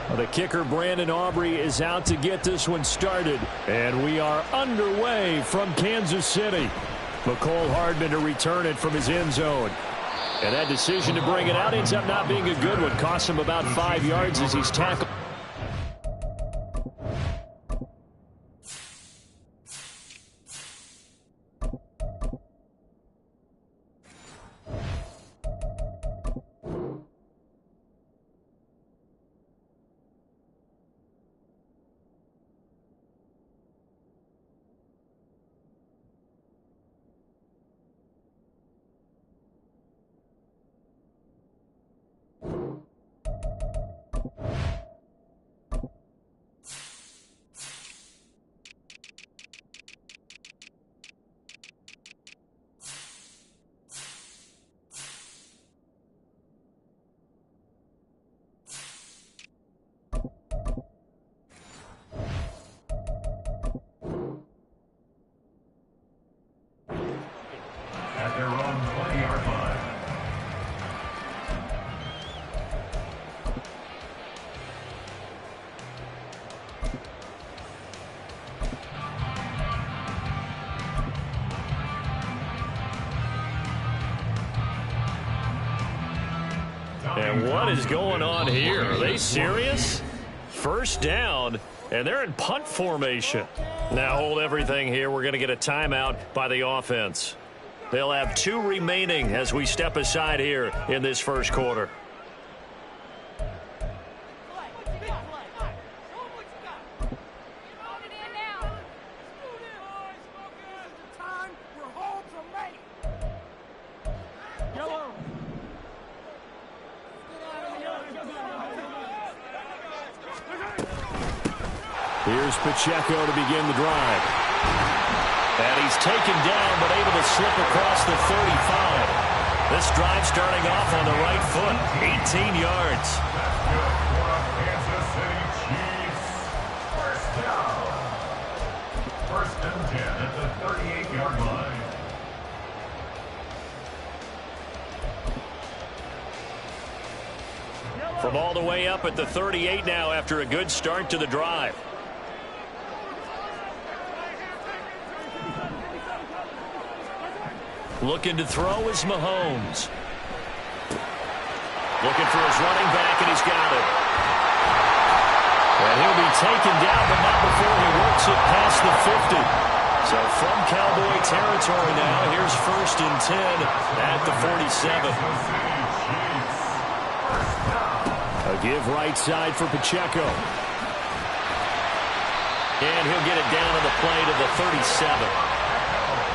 Well, the kicker, Brandon Aubrey, is out to get this one started. And we are underway from Kansas City. McCole Hardman to return it from his end zone. And that decision to bring it out ends up not being a good one. Costs him about 5 yards as he's tackled. At their own 20-yard line. And what is going on here? Are they serious? First down, and they're in punt formation. Now hold everything here. We're going to get a timeout by the offense. They'll have 2 remaining as we step aside here in this first quarter. Here's Pacheco to begin the drive. And he's taken down, but able to slip across the 35. This drive starting off on the right foot, 18 yards. Kansas City Chiefs. First down. First and 10 at the 38-yard line. From all the way up at the 38 now after a good start to the drive. Looking to throw is Mahomes. Looking for his running back, and he's got it. And he'll be taken down, but not before he works it past the 50. So from Cowboy territory now, here's first and 10 at the 47. A give right side for Pacheco. And he'll get it down on the play to the 37.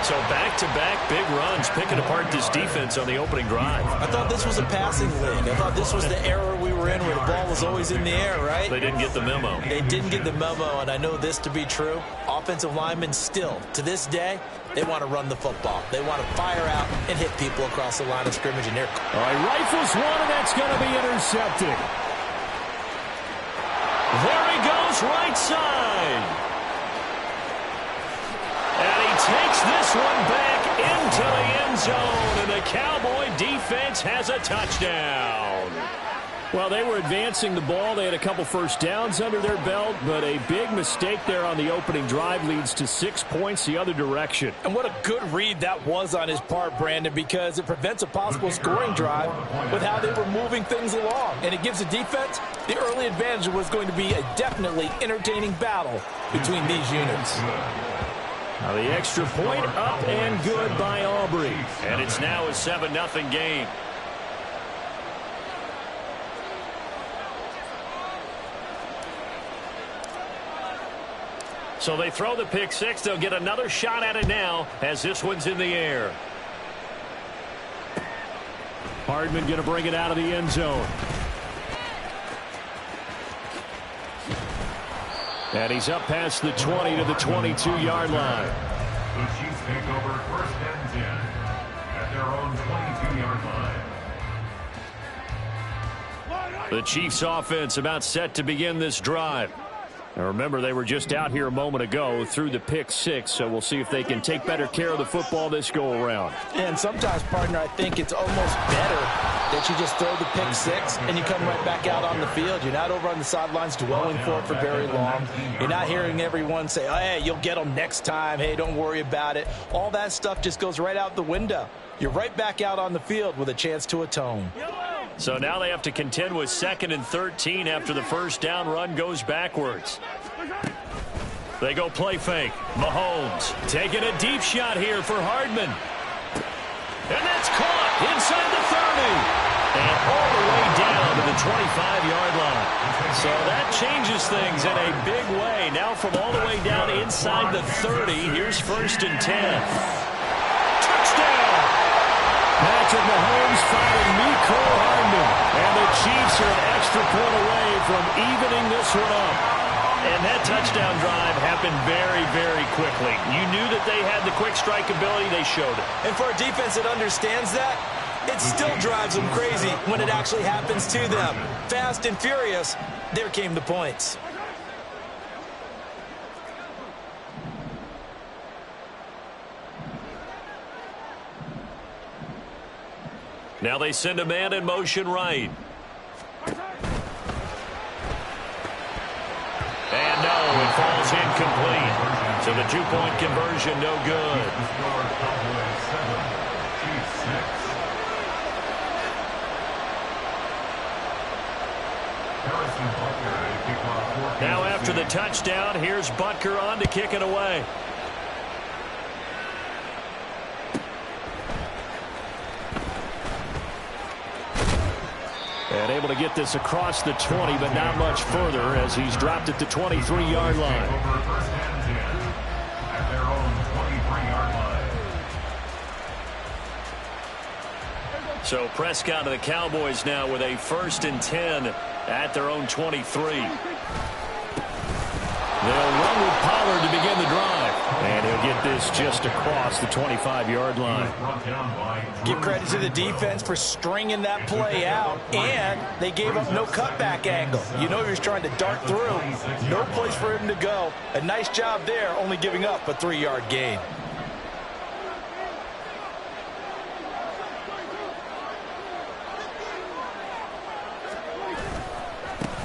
So back-to-back big runs, picking apart this defense on the opening drive. I thought this was a passing league. I thought this was the era we were in where the ball was always in the air, right? They didn't get the memo. They didn't get the memo, and I know this to be true. Offensive linemen still, to this day, they want to run the football. They want to fire out and hit people across the line of scrimmage. And all right, rifles one, and that's going to be intercepted. There he goes, right side. And he takes this one back into the end zone, and the Cowboy defense has a touchdown. Well, they were advancing the ball. They had a couple first downs under their belt, but a big mistake there on the opening drive leads to 6 points the other direction. And what a good read that was on his part, Brandon, because it prevents a possible scoring drive with how they were moving things along. And it gives the defense the early advantage. Was going to be a definitely entertaining battle between these units. Now the extra point up and good by Aubrey. And it's now a 7-0 game. So they throw the pick six. They'll get another shot at it now as this one's in the air. Hardman going to bring it out of the end zone. And he's up past the 20 to the 22-yard line. The Chiefs take over first and 10 at their own 22-yard line. The Chiefs offense about set to begin this drive. Now remember, they were just out here a moment ago through the pick six, so we'll see if they can take better care of the football this go around. And sometimes, partner, I think it's almost better that you just throw the pick six and you come right back out on the field. You're not over on the sidelines dwelling for it for very long. You're not hearing everyone say, oh, hey, you'll get them next time. Hey, don't worry about it. All that stuff just goes right out the window. You're right back out on the field with a chance to atone. So now they have to contend with 2nd and 13 after the first down run goes backwards. They go play fake. Mahomes taking a deep shot here for Hardman. And that's caught inside the 30. And all the way down to the 25-yard line. So that changes things in a big way. Now from all the way down inside the 30, here's 1st and 10. Touchdown! Patrick Mahomes finding Mecole Hardman. And the Chiefs are an extra point away from evening this one up. And that touchdown drive happened very, very quickly. You knew that they had the quick strike ability. They showed it. And for a defense that understands that, it still drives them crazy when it actually happens to them. Fast and furious, there came the points. Now they send a man in motion right. And no, it falls incomplete. So the two-point conversion, no good. Now after the touchdown, here's Butker on to kick it away. And able to get this across the 20, but not much further as he's dropped at the 23-yard line. So Prescott and the Cowboys now with a 1st and 10 at their own 23. They'll run with Pollard to begin the drive. And he'll get this just across the 25-yard line. Give credit to the defense for stringing that play out, and they gave up no cutback angle. You know he was trying to dart through. No place for him to go. A nice job there, only giving up a 3-yard gain.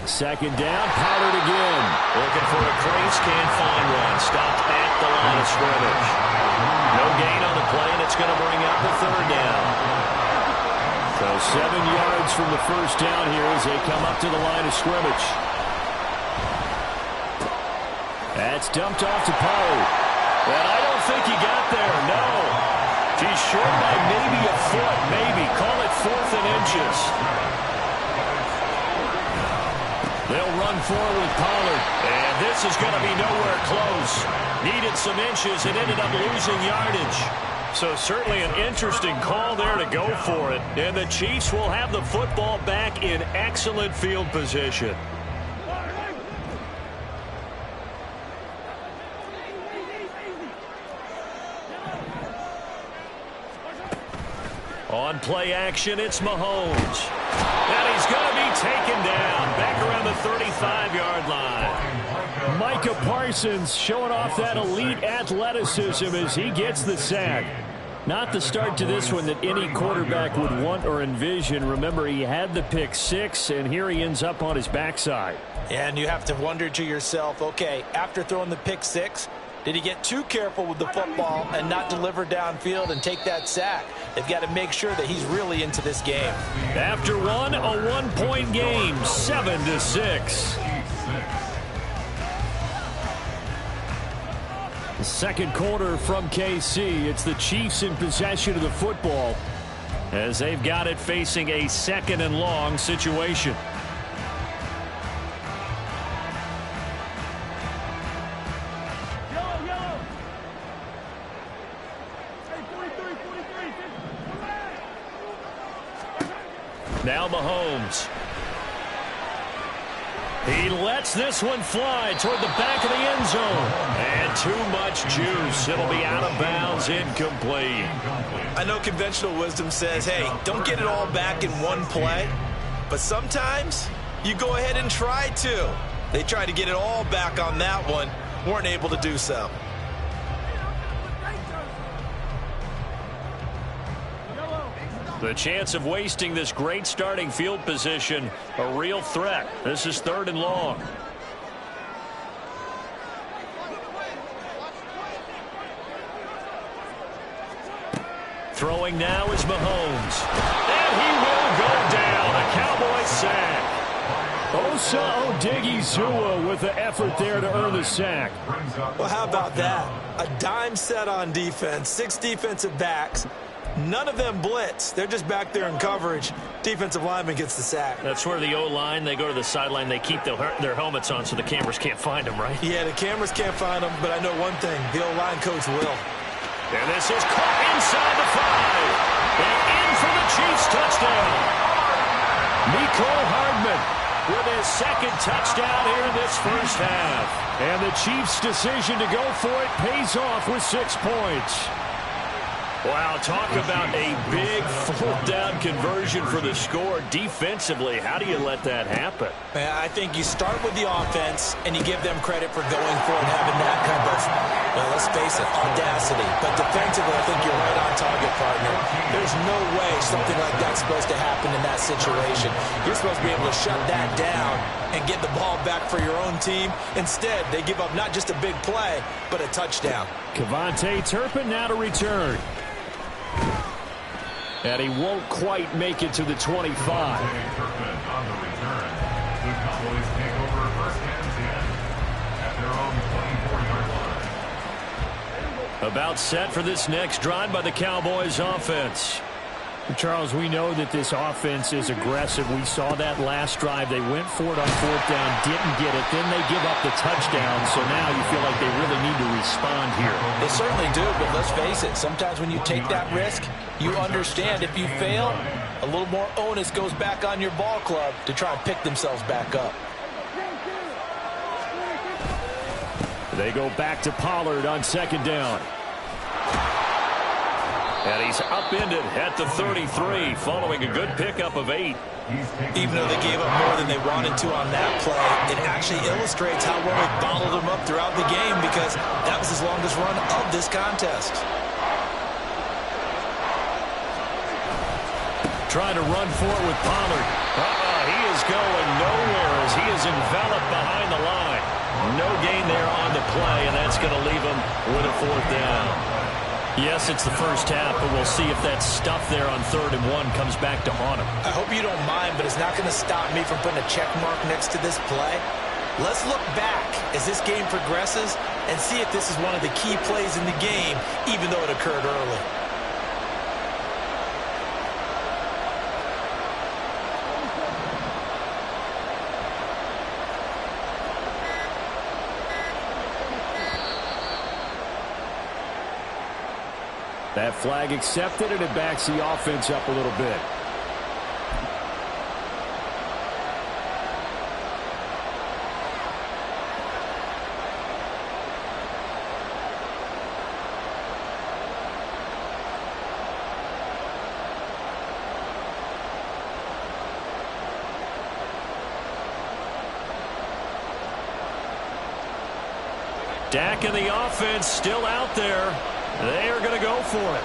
Second down, Pollard again. Looking for a crease, can't find one. Stopped at the line of scrimmage. No gain on the play, and it's going to bring up the 3rd down. So 7 yards from the first down here as they come up to the line of scrimmage. That's dumped off to Pollard. And I don't think he got there, no. He's short by maybe a foot, maybe. Call it 4th and inches. They'll run forward with Pollard. And this is going to be nowhere close. Needed some inches and ended up losing yardage. So certainly an interesting call there to go for it. And the Chiefs will have the football back in excellent field position. On play action, it's Mahomes. And he's going to be taken down back around the 35-yard line. Micah Parsons showing off that elite athleticism as he gets the sack. Not the start to this one that any quarterback would want or envision. Remember, he had the pick six, and here he ends up on his backside. And you have to wonder to yourself, okay, after throwing the pick six, did he get too careful with the football and not deliver downfield and take that sack? They've got to make sure that he's really into this game. After one, a one-point game, 7-6. The second quarter from KC. It's the Chiefs in possession of the football as they've got it facing a 2nd and long situation. Now Mahomes. He lets this one fly toward the back of the end zone. And too much juice. It'll be out of bounds, incomplete. I know conventional wisdom says, hey, don't get it all back in one play. But sometimes you go ahead and try to. They tried to get it all back on that one. Weren't able to do so. The chance of wasting this great starting field position, a real threat. This is 3rd and long. Throwing now is Mahomes. And he will go down. A Cowboys sack. Osa Odigizua with the effort there to earn the sack. Well, how about that? A dime set on defense, 6 defensive backs. None of them blitz. They're just back there in coverage. Defensive lineman gets the sack. That's where the O-line, they go to the sideline, they keep their helmets on so the cameras can't find them, right? Yeah, the cameras can't find them, but I know one thing. The O-line coach will. And this is caught inside the 5. And in for the Chiefs touchdown. Mecole Hardman With his 2nd touchdown here in this first half. And the Chiefs' decision to go for it pays off with 6 points. Wow, talk about a big 4th-down conversion for the score. Defensively, how do you let that happen? Man, I think you start with the offense, and you give them credit for going for it, having that kind of, well, let's face it, audacity. But defensively, I think you're right on target, partner. There's no way something like that's supposed to happen in that situation. You're supposed to be able to shut that down and get the ball back for your own team. Instead, they give up not just a big play, but a touchdown. Kevontae Turpin now to return. And he won't quite make it to the 25. About set for this next drive by the Cowboys offense. Charles, we know that this offense is aggressive. We saw that last drive. They went for it on 4th down, didn't get it. Then they give up the touchdown. So now you feel like they really need to respond here. They certainly do, but let's face it. Sometimes when you take that risk, you understand if you fail, a little more onus goes back on your ball club to try and pick themselves back up. They go back to Pollard on 2nd down. And he's upended at the 33 following a good pickup of 8. Even though they gave up more than they wanted to on that play, it actually illustrates how well they bottled them up throughout the game because that was his longest run of this contest. Trying to run for it with Pollard. He is going nowhere as he is enveloped behind the line. No gain there on the play, and that's going to leave him with a 4th down. Yes, it's the first half, but we'll see if that stuff there on 3rd and 1 comes back to haunt him. I hope you don't mind, but it's not going to stop me from putting a check mark next to this play. Let's look back as this game progresses and see if this is one of the key plays in the game, even though it occurred early. That flag accepted, and it backs the offense up a little bit. Dak and the offense still out there. They are going to go for it.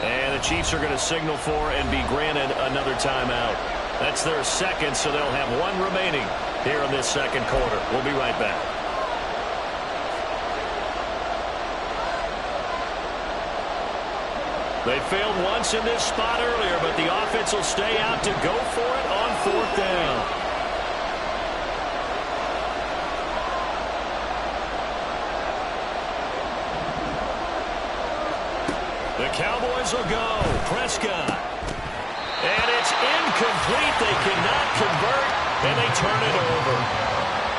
And the Chiefs are going to signal for and be granted another timeout. That's their 2nd, so they'll have 1 remaining here in this 2nd quarter. We'll be right back. They failed once in this spot earlier, but the offense will stay out to go for it on 4th down. The Cowboys will go. Prescott. And it's incomplete. They cannot convert, and they turn it over.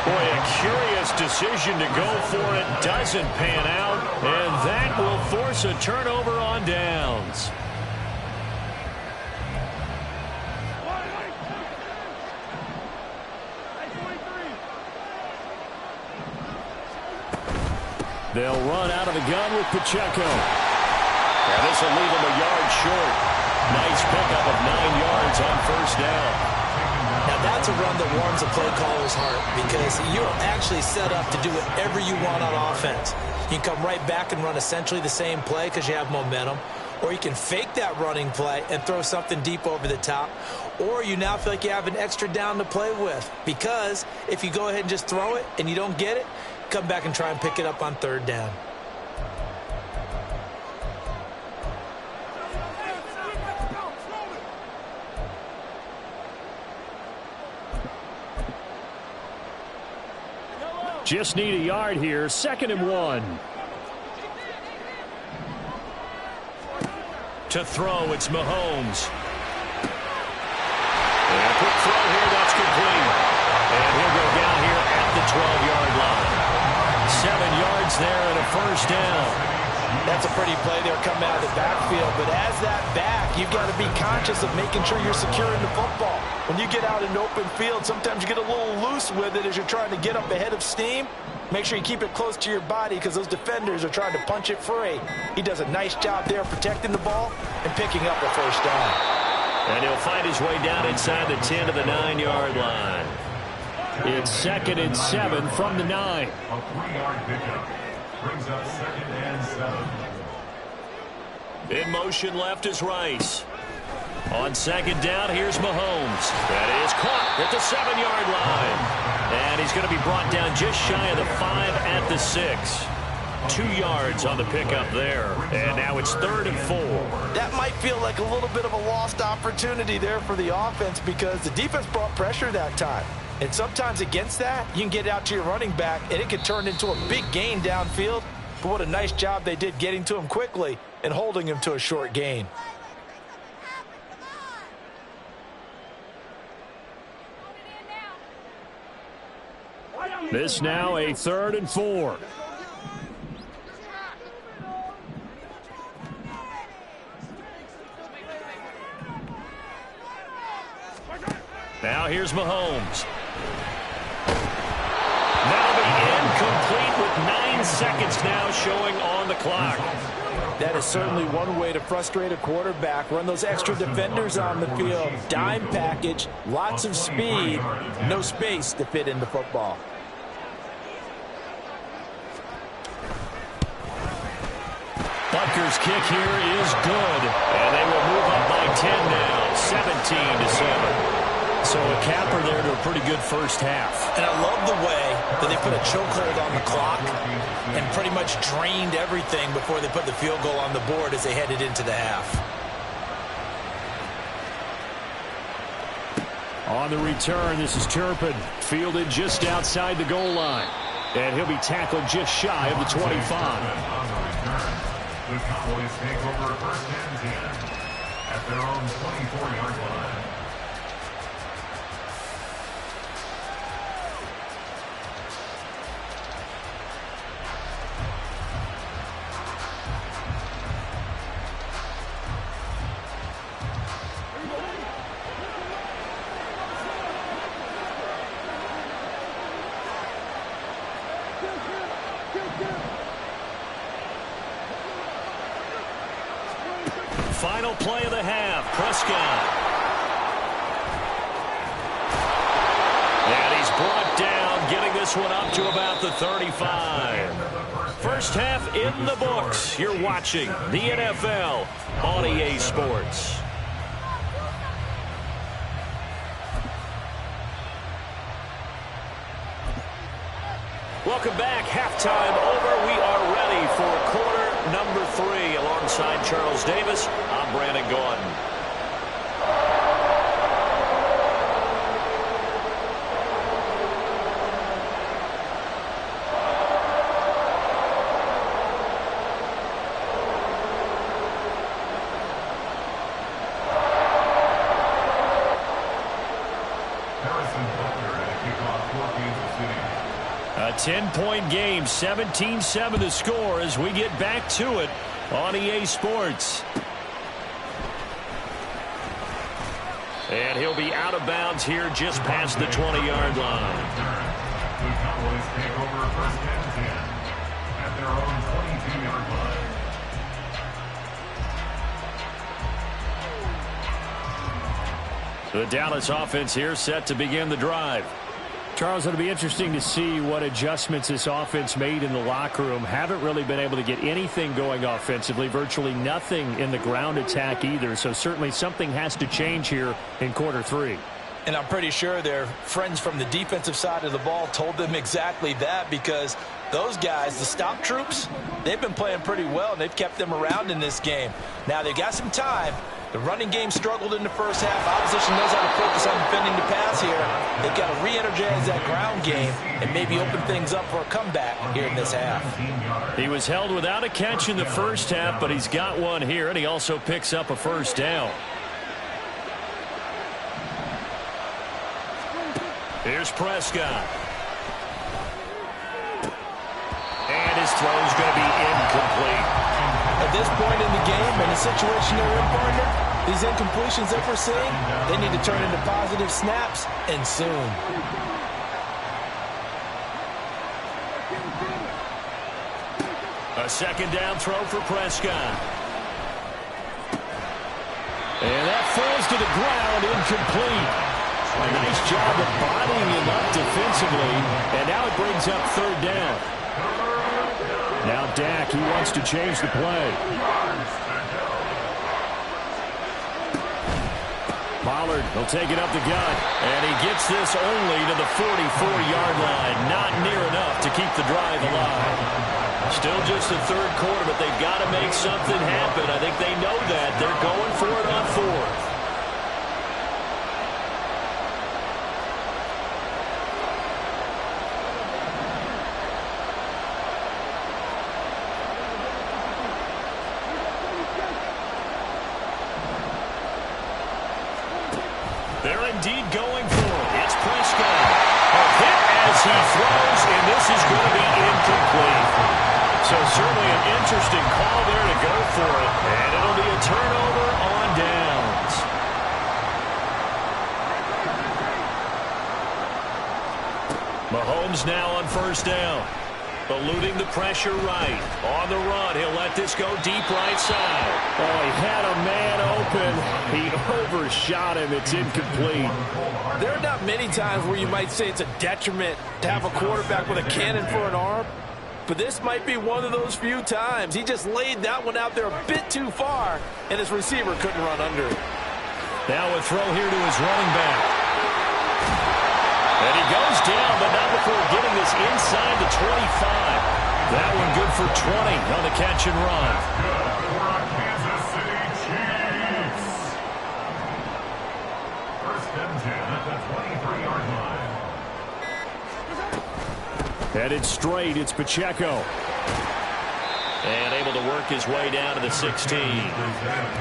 Boy, a curious decision to go for it. Doesn't pan out, and that will force a turnover on downs. They'll run out of the gun with Pacheco. And this will leave him a yard short. Nice pickup of 9 yards on 1st down. Now that's a run that warms a play caller's heart because you're actually set up to do whatever you want on offense. You can come right back and run essentially the same play because you have momentum. or you can fake that running play and throw something deep over the top, or you now feel like you have an extra down to play with, because if you go ahead and just throw it and you don't get it, come back and try and pick it up on third down. Just need a yard here. 2nd and 1. To throw, it's Mahomes. And a quick throw here, that's complete. And he'll go down here at the 12-yard line. 7 yards there and a first down. That's a pretty play there coming out of the backfield, but as that back, you've got to be conscious of making sure you're securing the football. When you get out in open field, sometimes you get a little loose with it as you're trying to get up ahead of steam. Make sure you keep it close to your body because those defenders are trying to punch it free. He does a nice job there protecting the ball and picking up a first down. And he'll find his way down inside the 10 to the 9-yard line. It's 2nd and 7 from the 9. A 3-yard pickup brings up 2nd and 7. In motion left is Rice. On 2nd down, here's Mahomes. That is caught at the 7-yard line. And he's going to be brought down just shy of the 5 at the 6. 2 yards on the pickup there. And now it's 3rd and 4. That might feel like a little bit of a lost opportunity there for the offense because the defense brought pressure that time. And sometimes against that, you can get out to your running back, and it can turn into a big gain downfield. But what a nice job they did getting to him quickly and holding him to a short gain. This now a 3rd and 4. Now here's Mahomes. That'll be incomplete with 9 seconds now showing on the clock. That is certainly one way to frustrate a quarterback. Run those extra defenders on the field. Dime package, lots of speed, no space to fit into football. Butker's kick here is good. And they will move up by 10 now, 17-7. So a capper there to a pretty good first half. And I love the way that they put a chokehold on the clock and pretty much drained everything before they put the field goal on the board as they headed into the half. On the return, this is Turpin, fielded just outside the goal line. And he'll be tackled just shy of the 25. On the return, the Cowboys take over 1st and 10 at their own 24-yard line. Final play of the half, Prescott. And he's brought down, getting this one up to about the 35. First half in the books. You're watching the NFL on EA Sports. Welcome back. Halftime over. We are ready for quarter number 3. Alongside Charles Davis, I'm Brandon Gordon. A 10-point game, 17-7 the score as we get back to it on EA Sports. And he'll be out of bounds here just past the 20-yard line. The Cowboys take over 1st and 10 at their own 22-yard line. The Dallas offense here set to begin the drive. Charles, it'll be interesting to see what adjustments this offense made in the locker room. Haven't really been able to get anything going offensively, virtually nothing in the ground attack either. So certainly something has to change here in quarter three. And I'm pretty sure their friends from the defensive side of the ball told them exactly that, because those guys, the stop troops, they've been playing pretty well, and they've kept them around in this game. Now, they've got some time. The running game struggled in the first half. Opposition knows how to focus on defending the pass here. They've got to re-energize that ground game and maybe open things up for a comeback here in this half. He was held without a catch in the first half, but he's got one here, and he also picks up a first down. Here's Prescott. And his throw's going to be incomplete. At this point in the game and the situation they're in, partner, these incompletions that we're seeing, they need to turn into positive snaps, and soon. A second down throw for Prescott. And that falls to the ground, incomplete. A nice job of bodying him up defensively, and now it brings up third down. Now Dak, he wants to change the play. Pollard will take it up the gut, and he gets this only to the 44-yard line. Not near enough to keep the drive alive. Still just the third quarter, but they've got to make something happen. I think they know that. They're going for it on fourth. They're indeed going for it. It's Prescott. A hit as he throws, and this is going to be incomplete. So certainly an interesting call there to go for it, and it'll be a turnover on downs. Mahomes now on first down. Eluding the pressure right. On the run, he'll let this go deep right side. Oh, he had a man open. He overshot him. It's incomplete. There are not many times where you might say it's a detriment to have a quarterback with a cannon for an arm, but this might be one of those few times. He just laid that one out there a bit too far, and his receiver couldn't run under it. Now a throw here to his running back. And he goes down, but not before getting this inside the 25. That one good for 20 on the catch and run. For our Kansas City Chiefs. First and 10 at the 23-yard line. Headed straight, it's Pacheco. And able to work his way down to the 16.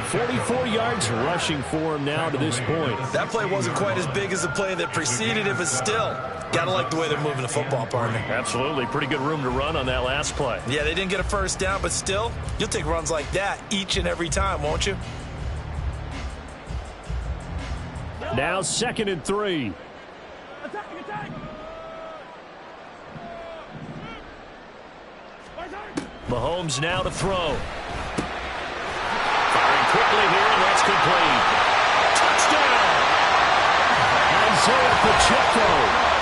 44 yards rushing for him now to this point. That play wasn't quite as big as the play that preceded it, but still, got to like the way they're moving the football, partner. Absolutely. Pretty good room to run on that last play. Yeah, they didn't get a first down, but still, you'll take runs like that each and every time, won't you? Now 2nd and 3. Mahomes now to throw. Firing quickly here, and that's complete. Touchdown! Isaiah Pacheco.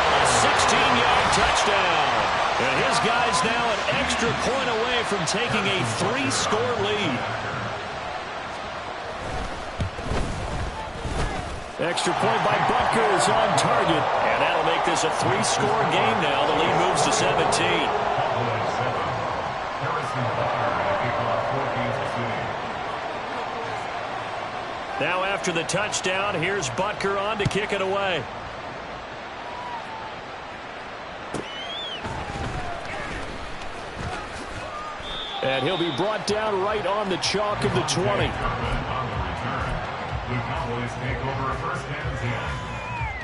A 16-yard touchdown. And his guy's now an extra point away from taking a 3-score lead. Extra point by Butker is on target. And that'll make this a 3-score game now. The lead moves to 17. Now after the touchdown, here's Butker on to kick it away. And he'll be brought down right on the chalk of the 20. On the return, the Cowboys take over first and 10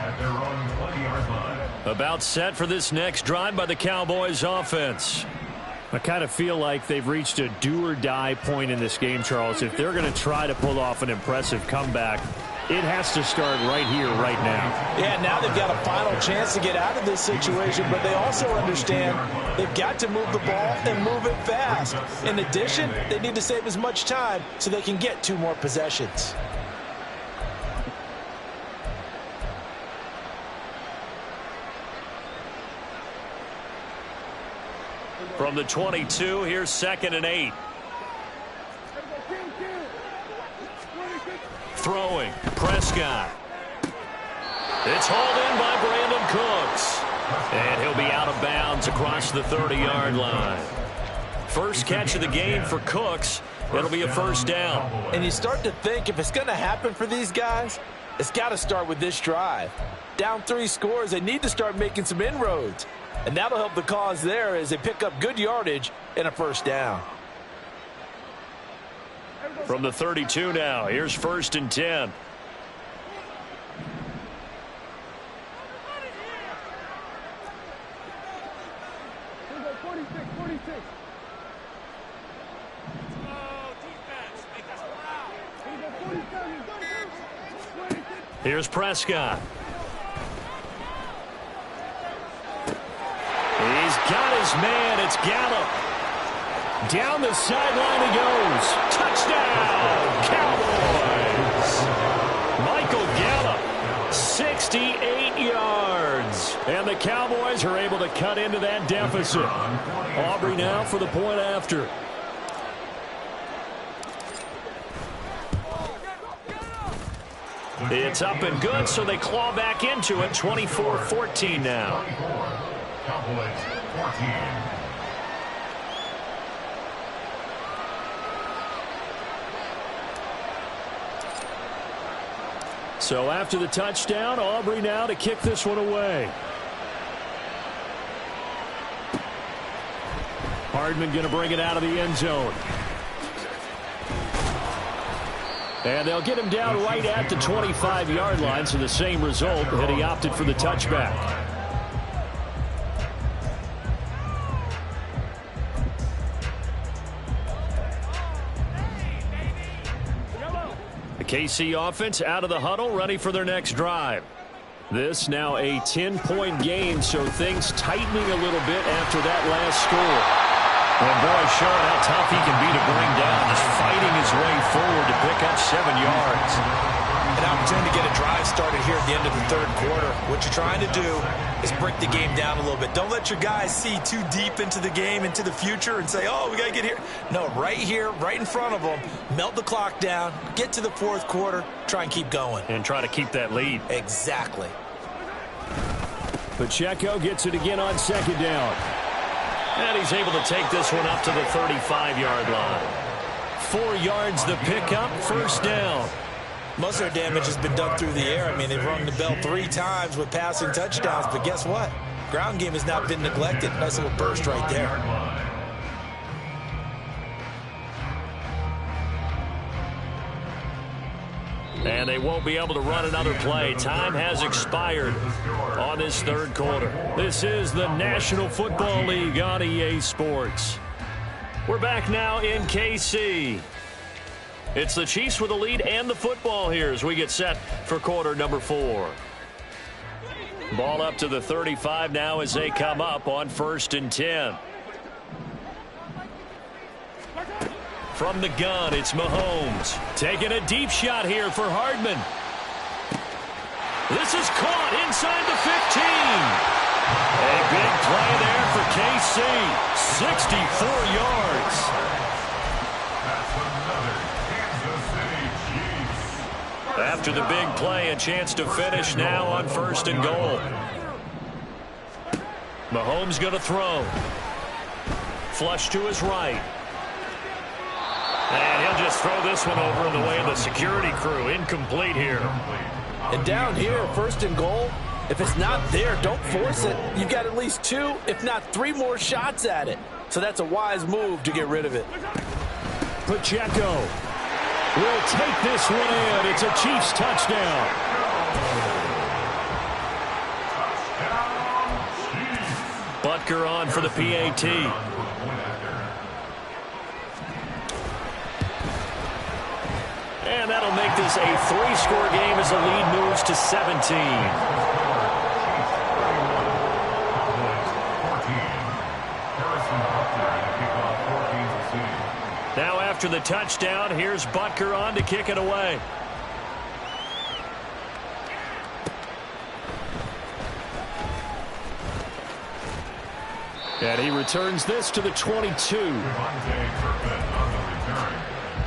at their own 20-yard line. About set for this next drive by the Cowboys offense. I kind of feel like they've reached a do-or-die point in this game, Charles. If they're going to try to pull off an impressive comeback, it has to start right here, right now. Yeah, now they've got a final chance to get out of this situation, but they also understand they've got to move the ball and move it fast. In addition, they need to save as much time so they can get 2 more possessions. From the 22, here's 2nd and 8. Throwing, Prescott. It's hauled in by Brandon Cooks. And he'll be out of bounds across the 30-yard line. First catch of the game for Cooks. It'll be a first down. And you start to think if it's going to happen for these guys, it's got to start with this drive. Down 3 scores, they need to start making some inroads. And that'll help the cause there as they pick up good yardage and a first down. From the 32 now, here's 1st and 10. Here's Prescott. He's got his man. It's Gallup. Down the sideline he goes. Touchdown, Cowboys. Michael Gallup, 68 yards. And the Cowboys are able to cut into that deficit. Aubrey now for the point after. It's up and good, so they claw back into it. 24-14 now. Cowboys 14. So after the touchdown, Aubrey now to kick this one away. Hardman going to bring it out of the end zone. And they'll get him down right at the 25-yard line, so the same result, and he opted for the touchback. The KC offense out of the huddle, ready for their next drive. This now a 10-point game, so things tightening a little bit after that last score. And boy, showing how tough he can be to bring down, just fighting his way forward to pick up 7 yards. An opportunity to get a drive started here at the end of the 3rd quarter. What you're trying to do is break the game down a little bit. Don't let your guys see too deep into the game, into the future, and say, oh, we got to get here. No, right here, right in front of them, melt the clock down, get to the 4th quarter, try and keep going. And try to keep that lead. Exactly. Pacheco gets it again on 2nd down. And he's able to take this one up to the 35-yard line. 4 yards the pickup, first down. Most of their damage has been done through the air. I mean, they've rung the bell 3 times with passing touchdowns, but guess what? Ground game has not been neglected. Nice little burst right there. And they won't be able to run another play. Time has expired on this 3rd quarter. This is the National Football League on EA Sports. We're back now in KC. It's the Chiefs with the lead and the football here as we get set for quarter number 4. Ball up to the 35 now as they come up on 1st and 10. From the gun, it's Mahomes. Taking a deep shot here for Hardman. This is caught inside the 15. A big play there for KC. 64 yards. After the big play, a chance to finish now on 1st and goal. Mahomes going to throw. Flush to his right. And he'll just throw this one over in the way of the security crew. Incomplete here. And down here, 1st and goal, if it's not there, don't force it. You've got at least 2, if not 3 more shots at it. So that's a wise move to get rid of it. Pacheco will take this one in. It's a Chiefs touchdown. Butker on for the PAT. And that'll make this a 3-score game as the lead moves to 17. Now after the touchdown, here's Butker on to kick it away. And he returns this to the 22. Devontae Turpin on the return.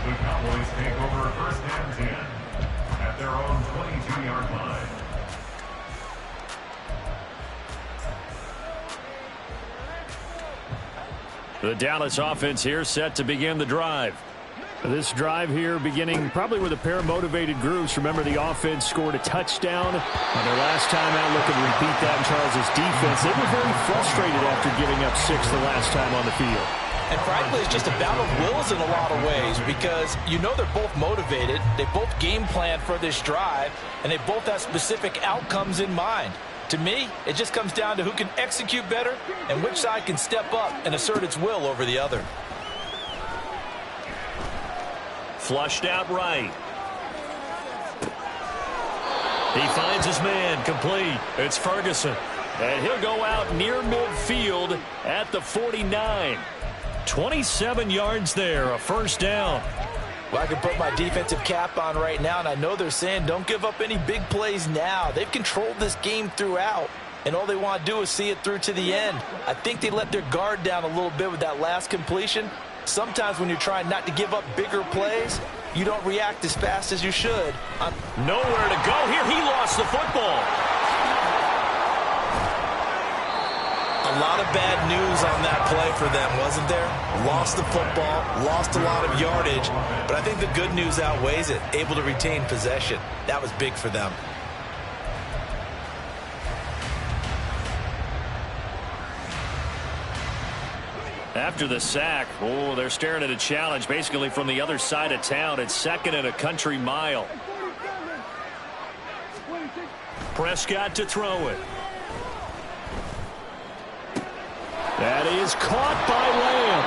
The Cowboys take over first and 10 at their own 22-yard line. The Dallas offense here set to begin the drive. This drive here beginning probably with a pair of motivated groups. Remember, the offense scored a touchdown on their last time out. Looking to repeat that in Charles' defense. They were very frustrated after giving up 6 the last time on the field. And frankly, it's just a battle of wills in a lot of ways because you know they're both motivated. They both game plan for this drive, and they both have specific outcomes in mind. To me, it just comes down to who can execute better and which side can step up and assert its will over the other. Flushed out right. He finds his man, complete. It's Ferguson. And he'll go out near midfield at the 49. 27 yards there, a first down. Well, I can put my defensive cap on right now, and I know they're saying don't give up any big plays now. They've controlled this game throughout, and all they want to do is see it through to the end. I think they let their guard down a little bit with that last completion. Sometimes when you're trying not to give up bigger plays, you don't react as fast as you should. Nowhere to go here. He lost the football. A lot of bad news on that play for them, wasn't there? Lost the football, lost a lot of yardage, but I think the good news outweighs it. Able to retain possession. That was big for them. After the sack, they're staring at a challenge basically from the other side of town. It's second and a country mile. Prescott to throw it. That is caught by Lamb.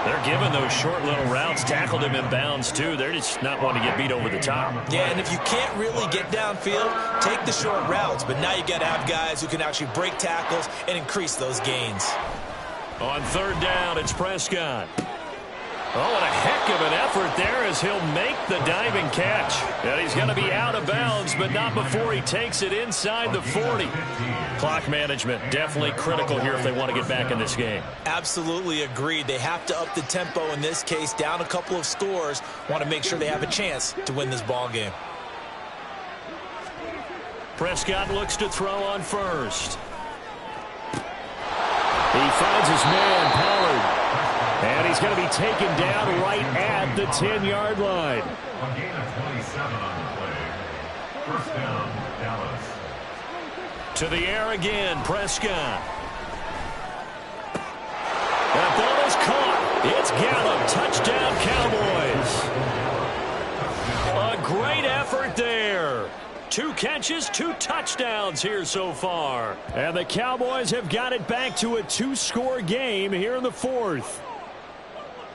They're giving those short little routes. Tackled him in bounds, too. They're just not wanting to get beat over the top. Yeah, and if you can't really get downfield, take the short routes. But now you got to have guys who can actually break tackles and increase those gains. On third down, it's Prescott. Oh, and a heck of an effort there as he'll make the diving catch. And he's going to be out of bounds, but not before he takes it inside the 40. Clock management definitely critical here if they want to get back in this game. Absolutely agreed. They have to up the tempo in this case, down a couple of scores. Want to make sure they have a chance to win this ball game. Prescott looks to throw on first. He finds his man, Pollard. And he's going to be taken down right at the 10-yard line. A gain of 27 on the play. First down, Dallas. To the air again, Prescott. That ball is caught. It's Gallup. Touchdown, Cowboys. A great effort there. 2 catches, 2 touchdowns here so far. And the Cowboys have got it back to a 2-score game here in the fourth.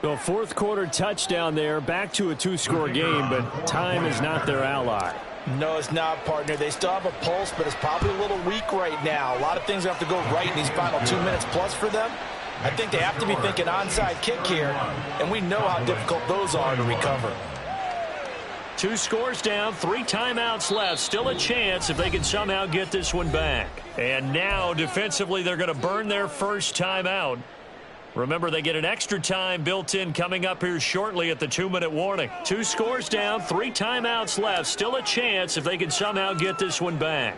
The fourth quarter touchdown there, back to a 2-score game, but time is not their ally. No, it's not, partner. They still have a pulse, but it's probably a little weak right now. A lot of things have to go right in these final 2 minutes plus for them. I think they have to be thinking onside kick here, and we know how difficult those are to recover. 2 scores down, 3 timeouts left. Still a chance if they can somehow get this one back. And now, defensively, they're going to burn their first timeout. Remember, they get an extra time built in coming up here shortly at the 2-minute warning. 2 scores down, 3 timeouts left. Still a chance if they can somehow get this one back.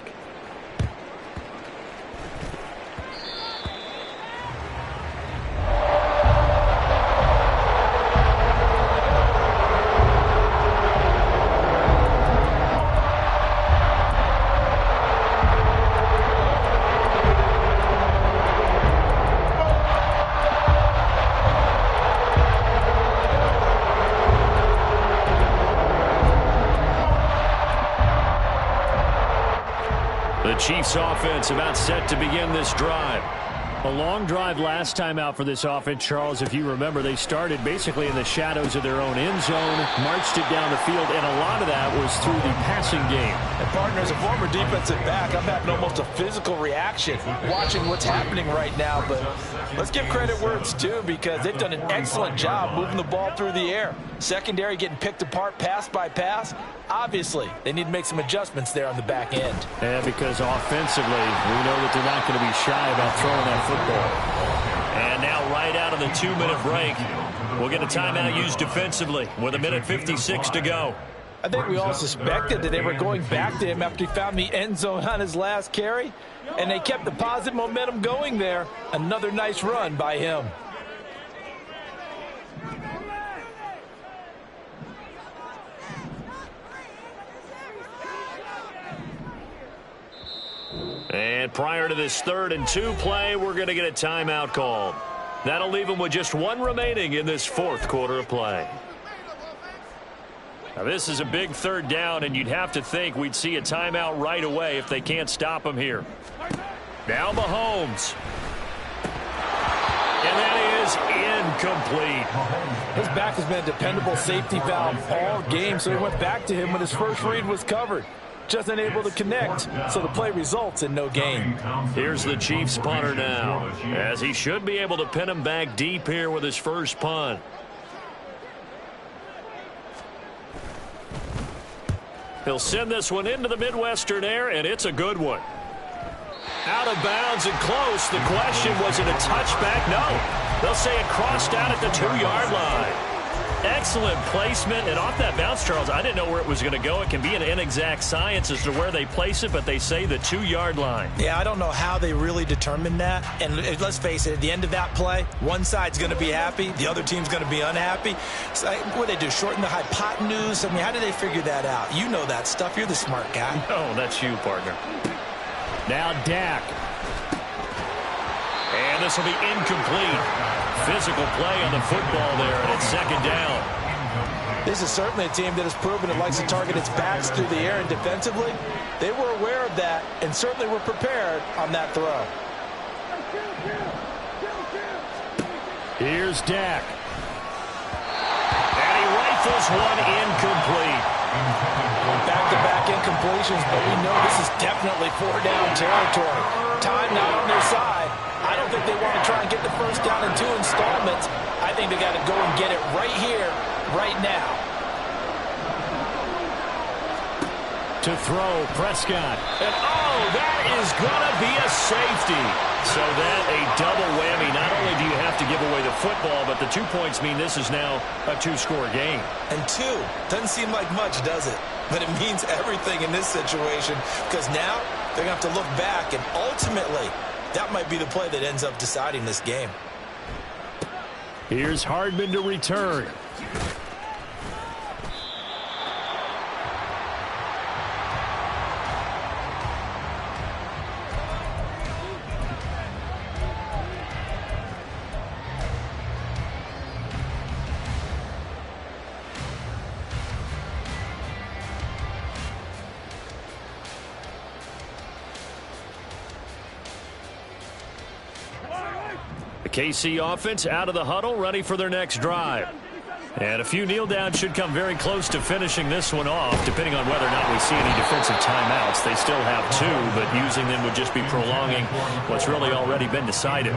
The Chiefs offense about set to begin this drive. A long drive last time out for this offense, Charles. If you remember, they started basically in the shadows of their own end zone, marched it down the field, and a lot of that was through the passing game. And partner, as a former defensive back, I'm having almost a physical reaction watching what's happening right now. But let's give credit where it's due, because they've done an excellent job moving the ball through the air. Secondary getting picked apart pass by pass. Obviously, they need to make some adjustments there on the back end. Yeah, because offensively, we know that they're not going to be shy about throwing that football. And now right out of the 2-minute break, we'll get a timeout used defensively with 1:56 to go. I think we all suspected that they were going back to him after he found the end zone on his last carry, and they kept the positive momentum going there. Another nice run by him. And prior to this 3rd and 2 play, we're going to get a timeout called. That'll leave them with just 1 remaining in this 4th quarter of play. Now, this is a big 3rd down, and you'd have to think we'd see a timeout right away if they can't stop him here. Now Mahomes. And that is incomplete. His back has been a dependable safety valve all game, so he went back to him when his first read was covered. Just unable to connect, so the play results in no gain. Here's the Chiefs punter now, as he should be able to pin him back deep here with his first punt. He'll send this one into the Midwestern air, and it's a good one. Out of bounds and close. The question, was it a touchback? No. They'll say it crossed out at the 2-yard line. Excellent placement, and off that bounce, Charles, I didn't know where it was going to go. It can be an inexact science as to where they place it, but they say the 2-yard line. Yeah, I don't know how they really determined that. And let's face it, at the end of that play, one side's going to be happy, the other team's going to be unhappy. So, what do they do, shorten the hypotenuse? I mean, how did they figure that out? You know that stuff. You're the smart guy. No, that's you, partner. Now Dak. And this will be incomplete. Physical play on the football there, and it's 2nd down. This is certainly a team that has proven it likes to target its backs through the air, and defensively, they were aware of that and certainly were prepared on that throw. Here's Dak. And he rifles one incomplete. Back-to-back incompletions, but we know this is definitely 4-down territory. Time not on their side. I don't think they want to try and get the first down in 2 installments. I think they got to go and get it right here, right now. To throw, Prescott. And oh, that is going to be a safety. So that a double whammy. Not only do you have to give away the football, but the 2 points mean this is now a 2-score game. And 2 doesn't seem like much, does it? But it means everything in this situation, because now they're going to have to look back, and ultimately, that might be the play that ends up deciding this game. Here's Hardman to return. KC offense out of the huddle, ready for their next drive. And a few kneel downs should come very close to finishing this one off, depending on whether or not we see any defensive timeouts. They still have 2, but using them would just be prolonging what's really already been decided.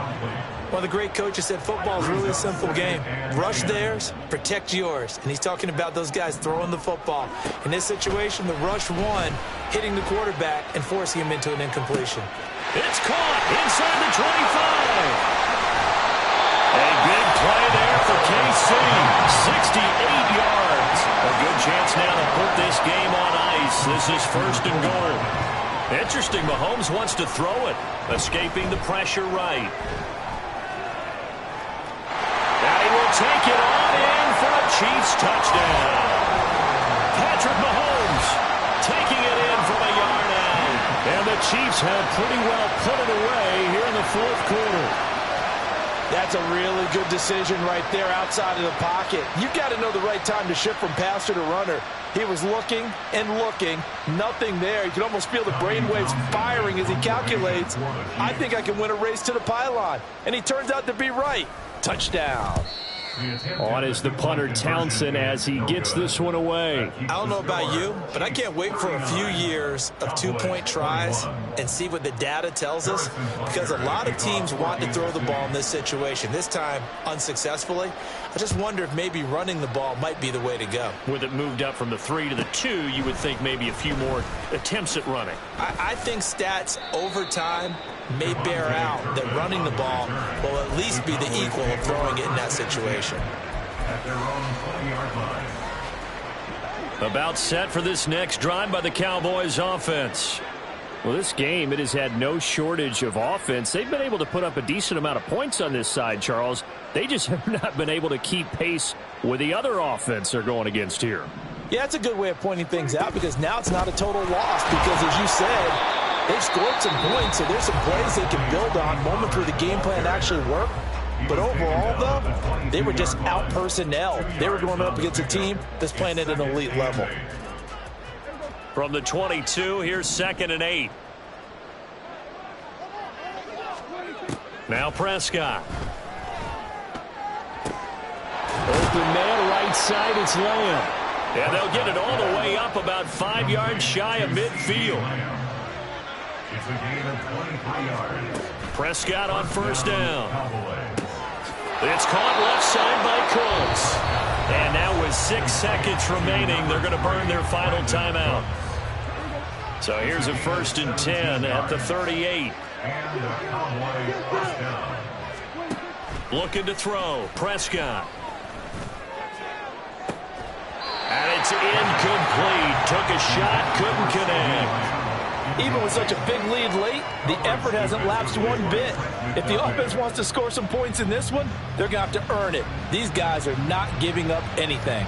Well, the great coach has said football is really a simple game. Rush theirs, protect yours. And he's talking about those guys throwing the football. In this situation, the rush one, hitting the quarterback and forcing him into an incompletion. It's caught inside the 25. A big play there for KC. 68 yards. A good chance now to put this game on ice. This is 1st and goal. Interesting, Mahomes wants to throw it. Escaping the pressure right. And he will take it on in for a Chiefs touchdown. Patrick Mahomes taking it in from a yard out. And the Chiefs have pretty well put it away here in the 4th quarter. That's a really good decision right there outside of the pocket. You've got to know the right time to shift from passer to runner. He was looking and looking, nothing there. You can almost feel the brainwaves firing as he calculates, I think I can win a race to the pylon. And he turns out to be right. Touchdown. On is the punter, Townsend, as he gets this one away. I don't know about you, but I can't wait for a few years of two-point tries and see what the data tells us, because a lot of teams want to throw the ball in this situation. This time, unsuccessfully. I just wonder if maybe running the ball might be the way to go. With it moved up from the 3 to the 2, you would think maybe a few more attempts at running. I think stats over time may bear out that running the ball will at least be the equal of throwing it in that situation. At their own 20-yard line. About set for this next drive by the Cowboys offense. Well, this game, it has had no shortage of offense. They've been able to put up a decent amount of points on this side, Charles. They just have not been able to keep pace with the other offense they're going against here. Yeah, that's a good way of pointing things out, because now it's not a total loss, because as you said, they've scored some points, so there's some plays they can build on, moments where the game plan actually worked. But overall, though, they were just out-personnel. They were going up against a team that's playing at an elite level. From the 22, here's 2nd and 8. Now Prescott. Open man, right side, it's Lamb. And they'll get it all the way up about 5 yards shy of midfield. It's a gain of 23 yards. Prescott on 1st down. It's caught left side by Colts. And now with 6 seconds remaining, they're going to burn their final timeout. So here's a 1st and 10 at the 38. And a Cowboy first down. Looking to throw. Prescott. And it's incomplete. Took a shot, couldn't connect. Even with such a big lead late, the effort hasn't lapsed one bit. If the offense wants to score some points in this one, they're going to have to earn it. These guys are not giving up anything.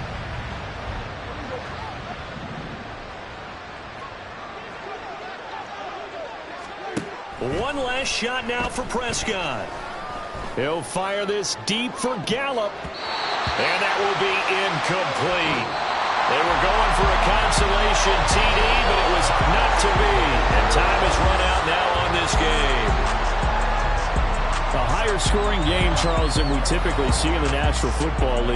One last shot now for Prescott. He'll fire this deep for Gallup. And that will be incomplete. They were going for a consolation TD, but it was not to be. And time is run out now on this game. A higher scoring game, Charles, than we typically see in the National Football League.